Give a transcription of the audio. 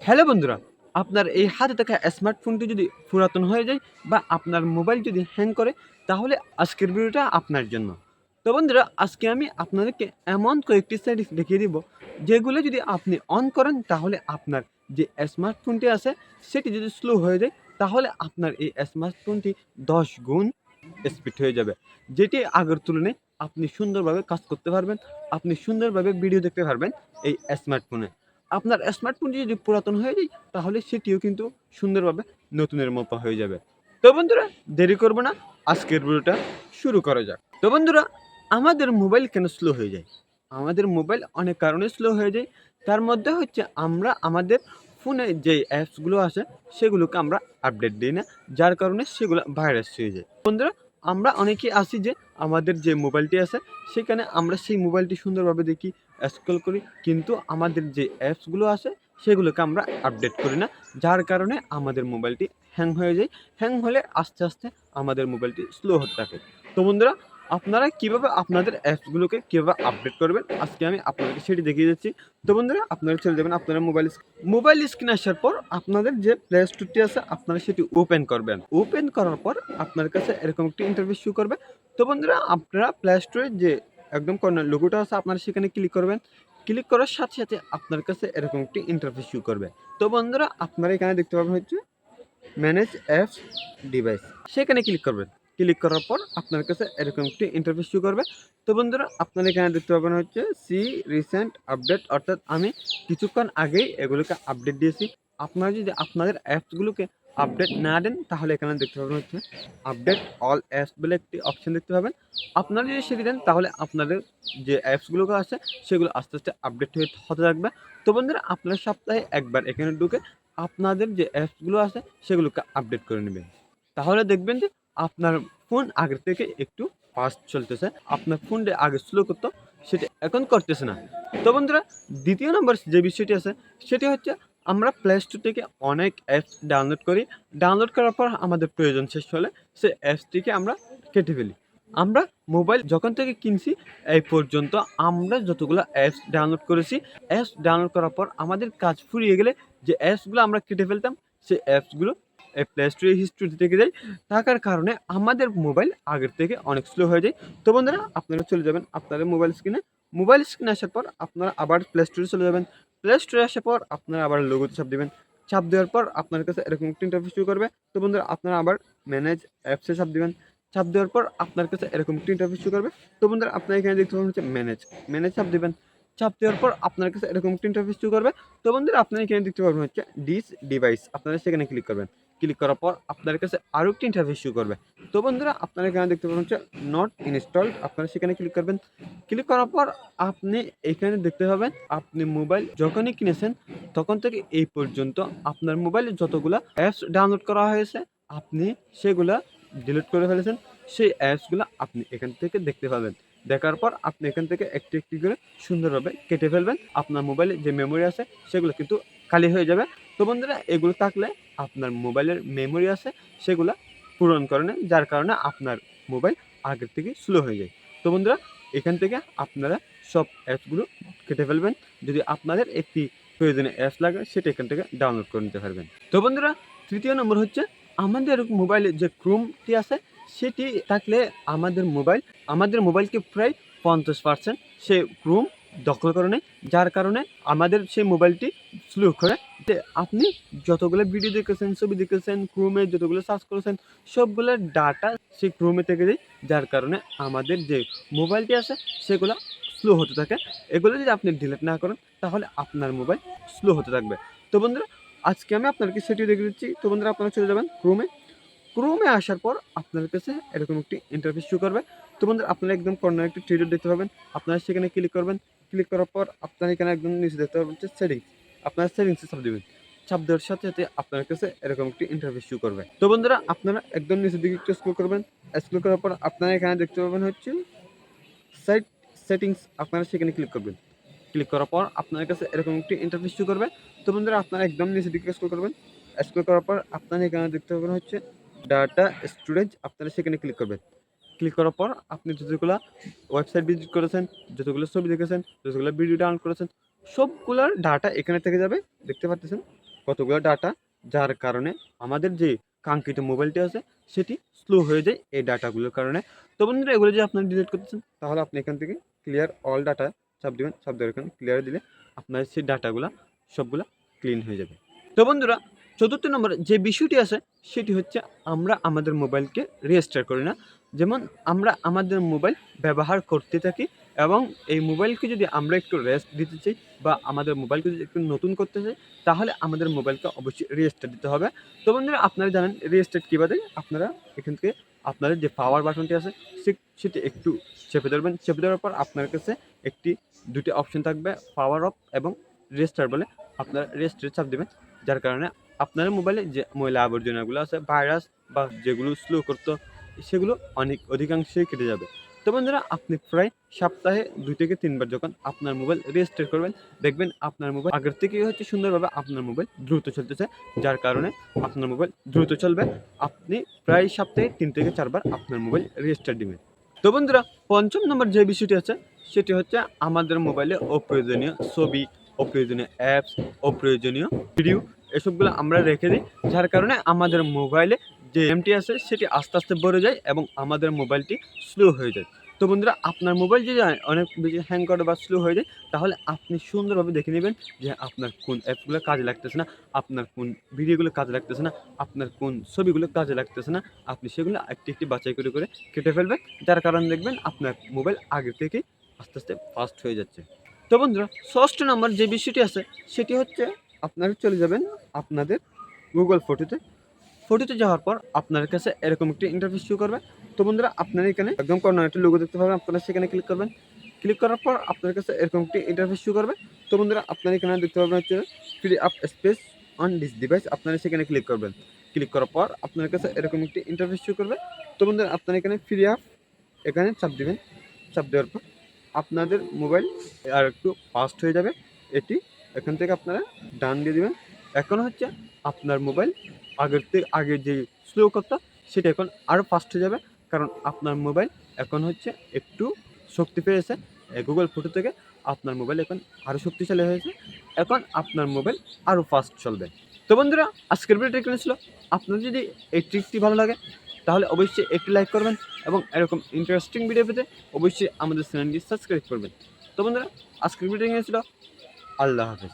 Hello বন্ধুরা, আপনার এই হাতে থাকা স্মার্টফোনটি যদি পুরাতন হয়ে যায় বা আপনার মোবাইল যদি হ্যাং করে, তাহলে আজকের ভিডিওটা আপনার জন্য। তো বন্ধুরা, আজকে আমি আপনাদেরকে এমন কয়েকটি সেটিংস দেখিয়ে দিব, যেগুলো যদি আপনি অন করেন তাহলে আপনার যে স্মার্টফোনটি আছে সেটি যদি স্লো হয়ে যায়, তাহলে আপনার এই স্মার্টফোনটি ১০ গুণ স্পিড হয়ে যাবে। যেটি আগের তুলনায় আপনি সুন্দরভাবে কাজ করতে পারবেন, আপনি সুন্দরভাবে ভিডিও দেখতে পারবেন এই স্মার্টফোনে। আপনার স্মার্টফোনটি যদি পুরাতন হয়ে যায় তাহলে সেটিও কিন্তু সুন্দরভাবে নতুনের মতো হয়ে যাবে। তো বন্ধুরা, দেরি করব না, আজকের ভিডিওটা শুরু করা যাক। তো বন্ধুরা, আমাদের মোবাইল কেন স্লো হয়ে যায়? আমাদের মোবাইল অনেক কারণে স্লো হয়ে যায়। তার মধ্যে হচ্ছে আমরা আমাদের ফোনে যে অ্যাপসগুলো আছে সেগুলোকে আমরা আপডেট দিই না। যার কারণে সেগুলো ভাইরাস হয়ে যায়। বন্ধুরা, আমরা অনেকেই আছি যে আমাদের যে মোবাইলটি আছে সেখানে আমরা সেই মোবাইলটি সুন্দরভাবে দেখি, স্ক্রল করি, কিন্তু আমাদের যে অ্যাপসগুলো আছে সেগুলোকে আমরা আপডেট করি না। যার কারণে আমাদের মোবাইলটি হ্যাং হয়ে যায়। হ্যাং হলে আস্তে, আস্তে আমাদের মোবাইলটি স্লো হতে থাকে। তো বন্ধুরা, আপনারা কিভাবে আপনাদের অ্যাপসগুলোকে কিভাবে আপডেট করবেন, আজকে আমি আপনাদেরকে সেটি দেখিয়ে যাচ্ছি। তো বন্ধুরা, আপনারা চলে যাবেন আপনারা মোবাইল স্ক্রিনে আসার পর আপনাদের যে প্লে স্টোরটি আছে আপনারা সেটি ওপেন করবেন। ওপেন করার পর আপনার কাছে এরকম একটি ইন্টারফেস শো করবে। তো বন্ধুরা, আপনারা প্লে স্টোরে যে একদম কর্নার লোগোটা আছে আপনারা সেখানে ক্লিক করবেন। ক্লিক করার সাথে, সাথে আপনার কাছে এরকম একটি ইন্টারফেস শো করবে। তো বন্ধুরা, আপনারা এখানে দেখতে পাবেন হচ্ছে ম্যানেজ অ্যাপস ডিভাইস, সেখানে ক্লিক করবেন। ক্লিক করার পর আপনার কাছে এরকম একটি ইন্টারফেস শো করবে। তো বন্ধুরা, আপনারা এখানে দেখতে পাবেন হচ্ছে সি রিসেন্ট আপডেট, অর্থাৎ আমি কিছুক্ষণ আগেই এগুলোকে আপডেট দিয়েছি। আপনারা যদি আপনাদের অ্যাপসগুলোকে আপডেট না দেন তাহলে এখানে দেখতে পাবেন হচ্ছে আপডেট অল অ্যাপস বলে একটি অপশন দেখতে পাবেন। আপনারা যদি সেটি দেন তাহলে আপনাদের যে অ্যাপসগুলো আছে সেগুলো আস্তে আস্তে আপডেট হতে থাকবে। তো বন্ধুরা, আপনারা সপ্তাহে একবার এখানে ঢুকে আপনাদের যে অ্যাপসগুলো আছে সেগুলোকে আপডেট করে নেবেন। তাহলে দেখবেন যে আপনার ফোন আগের থেকে একটু ফাস্ট চলতেছে। আপনার ফোনটা আগে স্লো করতো, সেটা এখন করতেছে না। তো বন্ধুরা, দ্বিতীয় নম্বর যে বিষয়টি আছে সেটি হচ্ছে আমরা প্লে স্টোর থেকে অনেক অ্যাপস ডাউনলোড করি। ডাউনলোড করার পর আমাদের প্রয়োজন শেষ হলে সেই অ্যাপসটিকে আমরা কেটে ফেলি। আমরা মোবাইল যখন থেকে কিনছি এই পর্যন্ত আমরা যতগুলো অ্যাপস ডাউনলোড করেছি, অ্যাপস ডাউনলোড করার পর আমাদের কাজ ফুরিয়ে গেলে যে অ্যাপসগুলো আমরা কেটে ফেলতাম সেই অ্যাপসগুলো এই প্লে স্টোরে হিস্ট্রিতে থেকে যায়। থাকার কারণে আমাদের মোবাইল আগের থেকে অনেক স্লো হয়ে যায়। তো বন্ধুরা, আপনারা চলে যাবেন আপনাদের মোবাইল স্ক্রিনে আসার পর আপনারা আবার প্লে স্টোরে চলে যাবেন। প্লে স্টোরে আসার পর আপনারা আবার লোগোতে চাপ দিবেন। চাপ দেওয়ার পর আপনার কাছে এরকম একটা ইন্টারফেস শো করবে। তো বন্ধুরা, আপনারা আবার ম্যানেজ অ্যাপসে চাপ দিবেন। চাপ দেওয়ার পর আপনার কাছে এরকম একটা ইন্টারফেস শো করবে। তো বন্ধুরা, আপনারা এখানে দেখতে পাবেন হচ্ছে ম্যানেজ চাপ দিবেন। চাপ দেওয়ার পর আপনার কাছে এরকম একটা ইন্টারফেস শো করবে। তো বন্ধুরা, আপনারা এখানে দেখতে পাবেন হচ্ছে ডিস ডিভাইস, আপনারা সেখানে ক্লিক করবেন। ক্লিক করার পর আপনার কাছে আরও একটি ইন্টারফেস শো করবে। তো বন্ধুরা, আপনারা এখানে দেখতে পাবেন হচ্ছে নট ইনস্টলড, আপনারা সেখানে ক্লিক করবেন। ক্লিক করার পর আপনি এখানে দেখতে পাবেন আপনি মোবাইল যখনই কিনেছেন তখন থেকে এই পর্যন্ত আপনার মোবাইলে যতগুলা অ্যাপস ডাউনলোড করা হয়েছে আপনি সেগুলা ডিলিট করে ফেলেছেন। সেই অ্যাপসগুলো আপনি এখান থেকে দেখতে পাবেন। দেখার পর আপনি এখান থেকে একটি একটি করে সুন্দরভাবে কেটে ফেলবেন। আপনার মোবাইলে যে মেমোরি আছে সেগুলো কিন্তু খালি হয়ে যাবে। তো বন্ধুরা, এগুলো থাকলে আপনার মোবাইলের মেমোরি আছে সেগুলা পূরণ করে নেয়, যার কারণে আপনার মোবাইল আগের থেকে স্লো হয়ে যায়। তো বন্ধুরা, এখান থেকে আপনারা সব অ্যাপসগুলো কেটে ফেলবেন। যদি আপনাদের একটি প্রয়োজনীয় অ্যাপস লাগে সেটা এখান থেকে ডাউনলোড করে নিতে পারবেন। তো বন্ধুরা, তৃতীয় নম্বর হচ্ছে আমাদের মোবাইলে যে ক্রোমটি আছে সেটি থাকলে আমাদের মোবাইলকে প্রায় 50% সে ক্রোম দখল করে নেয়। যার কারণে আমাদের সেই মোবাইলটি স্লো করে। যে আপনি যতগুলো ভিডিও দেখেছেন, ছবি দেখেছেন, ক্রোমে যতগুলো সার্চ করেছেন সবগুলোর ডাটা সেই ক্রোমে থেকে যায়। যার কারণে আমাদের যে মোবাইলটি আছে সেগুলো স্লো হতে থাকে। এগুলো যদি আপনি ডিলিট না করেন তাহলে আপনার মোবাইল স্লো হতে থাকবে। তো বন্ধুরা, আজকে আমি আপনাদেরকে সেটি দেখে দিচ্ছি। তো বন্ধুরা, আপনারা চলে যাবেন ক্রোমে আসার পর আপনার কাছে এরকম একটি ইন্টারফেস শো করবে। তো বন্ধুরা, আপনারা একদম কর্নারে একটি থ্রি ডট দেখতে পাবেন। আপনারা সেখানে ক্লিক করবেন। ক্লিক করার পর আপনারা এখানে একদম নিচে দেখতে পাবেন হচ্ছে সেটিংস। আপনারা সেটিংসে চাপ দিবেন। চাপ দেওয়ার সাথে, সাথে আপনার কাছে এরকম একটি ইন্টারফেস শো করবে। তো বন্ধুরা, আপনারা একদম নিচের দিকে একটু স্ক্রল করবেন। স্ক্রল করার পর আপনারা এখানে দেখতে পাবেন হচ্ছে সাইট সেটিংস, আপনারা সেখানে ক্লিক করবেন। ক্লিক করার পর আপনার কাছে এরকম একটি ইন্টারফেস শো করবে। তো বন্ধুরা, আপনারা একদম নিচের দিকে স্ক্রল করবেন। স্ক্রল করার পর আপনারা এখানে দেখতে পাবেন হচ্ছে ডাটা স্টোরেজ, আপনারা সেখানে ক্লিক করবেন। ক্লিক করার পর আপনি যতগুলা ওয়েবসাইট ভিজিট করেছেন, যতগুলো ছবি দেখেছেন, যতগুলো ভিডিও ডাউনলোড করেছেন সবগুলার ডাটা এখানে থেকে যাবে, দেখতে পাচ্ছেন। কতগুলো ডাটা, যার কারণে আমাদের যে কাঙ্ক্ষিত মোবাইলটি আছে সেটি স্লো হয়ে যায় এই ডাটাগুলোর কারণে। তো বন্ধুরা এগুলো যদি আপনারা ডিলিট করতে চান তাহলে আপনি এখান থেকে ক্লিয়ার অল ডাটা চাপ দিবেন, চাপ দেওয়ার এখানে ক্লিয়ার দিলে আপনার সেই ডাটাগুলো সবগুলা ক্লিন হয়ে যাবে। তো বন্ধুরা চতুর্থ নম্বর যে বিষয়টি আছে সেটি হচ্ছে আমরা আমাদের মোবাইলকে রেজিস্টার করি না। যেমন আমরা আমাদের মোবাইল ব্যবহার করতে থাকি এবং এই মোবাইলকে যদি আমরা একটু রেস্ট দিতে চাই বা আমাদের মোবাইলকে যদি একটু নতুন করতে চাই তাহলে আমাদের মোবাইলকে অবশ্যই রেজিস্টার দিতে হবে। তো বন্ধুরা আপনারা জানেন রেজিস্টার কীভাবে দেয়, আপনারা এখান থেকে আপনাদের যে পাওয়ার বাটনটি আছে সেটি একটু চেপে ধরবেন, চেপে ধরার পর আপনার কাছে দুটি অপশন থাকবে, পাওয়ার অফ এবং রেজিস্টার বলে। আপনারা রেজিস্টারে চাপ দেবেন, যার কারণে আপনার মোবাইলে যে ময়লা আবর্জনাগুলো আছে, ভাইরাস বা যেগুলো স্লো করতো সেগুলো অধিকাংশই কেটে যাবে। তো বন্ধুরা আপনি প্রায় সপ্তাহে 2 থেকে 3 বার যখন আপনার মোবাইল রেজিস্টার করবেন দেখবেন আপনার মোবাইল আগের থেকেই হচ্ছে সুন্দরভাবে আপনার মোবাইল দ্রুত চলতেছে, যার কারণে আপনার মোবাইল দ্রুত চলবে। আপনি প্রায় সপ্তাহে 3 থেকে 4 বার আপনার মোবাইল রেজিস্টার দিবেন। তো বন্ধুরা পঞ্চম নম্বর যে বিষয়টি আছে সেটি হচ্ছে আমাদের মোবাইলে অপ্রয়োজনীয় ছবি, অপ্রয়োজনীয় অ্যাপস, অপ্রয়োজনীয় ভিডিও এসবগুলো আমরা রেখে দিই, যার কারণে আমাদের মোবাইলে যে র্যামটি আছে সেটি আস্তে আস্তে বেড়ে যায় এবং আমাদের মোবাইলটি স্লো হয়ে যায়। তো বন্ধুরা আপনার মোবাইল যদি অনেক বেশি হ্যাং করে বা স্লো হয়ে যায় তাহলে আপনি সুন্দরভাবে দেখে নেবেন যে আপনার কোন অ্যাপগুলো কাজে লাগতেছে না, আপনার কোন ভিডিওগুলো কাজে লাগতেছে না, আপনার কোন ছবিগুলো কাজে লাগতেছে না। আপনি সেগুলো একটি একটি বাছাই করে করে কেটে ফেলবেন, যার কারণে দেখবেন আপনার মোবাইল আগে থেকেই আস্তে আস্তে ফাস্ট হয়ে যাচ্ছে। তো বন্ধুরা ষষ্ঠ নম্বর যে বিষয়টি আছে সেটি হচ্ছে আপনারা চলে যাবেন আপনাদের গুগল ফটোতে যাওয়ার পর আপনার কাছে এরকম একটি ইন্টারফেস শো করবে। তো বন্ধুরা আপনারা এখানে একদম কর্নারে একটা লোগো দেখতে পাবেন, আপনারা সেখানে ক্লিক করবেন। ক্লিক করার পর আপনার কাছে এরকম একটি ইন্টারফেস শো করবে। তো বন্ধুরা আপনারা এখানে দেখতে পাবেন হচ্ছে free up space on this device, আপনারা সেখানে ক্লিক করবেন। ক্লিক করার পর আপনার কাছে এরকম একটি ইন্টারফেস শো করবে। তো বন্ধুরা আপনারা এখানে ফ্রি আপ এখানে চাপ দিবেন, চাপ দেওয়ার পর আপনাদের মোবাইল আর একটু ফাস্ট হয়ে যাবে। এটি এখান থেকে আপনারা ডান দিয়ে দিবেন। এখন হচ্ছে আপনার মোবাইল আগে যে স্লো করতো সেটা এখন আরও ফাস্ট হয়ে যাবে, কারণ আপনার মোবাইল এখন হচ্ছে একটু শক্তি পেয়েছে গুগল ফটো থেকে। আপনার মোবাইল এখন আরও শক্তিশালী হয়েছে, এখন আপনার মোবাইল আরও ফাস্ট চলবে। তো বন্ধুরা আজকের ভিডিওটা এখানে ছিল। আপনার যদি এই ট্রিকটি ভালো লাগে তাহলে অবশ্যই একটি লাইক করবেন এবং এরকম ইন্টারেস্টিং ভিডিও পেতে অবশ্যই আমাদের চ্যানেলটি সাবস্ক্রাইব করবেন। তো বন্ধুরা আজকের ভিডিও এখানে ছিল। আল্লাহ হাফেজ।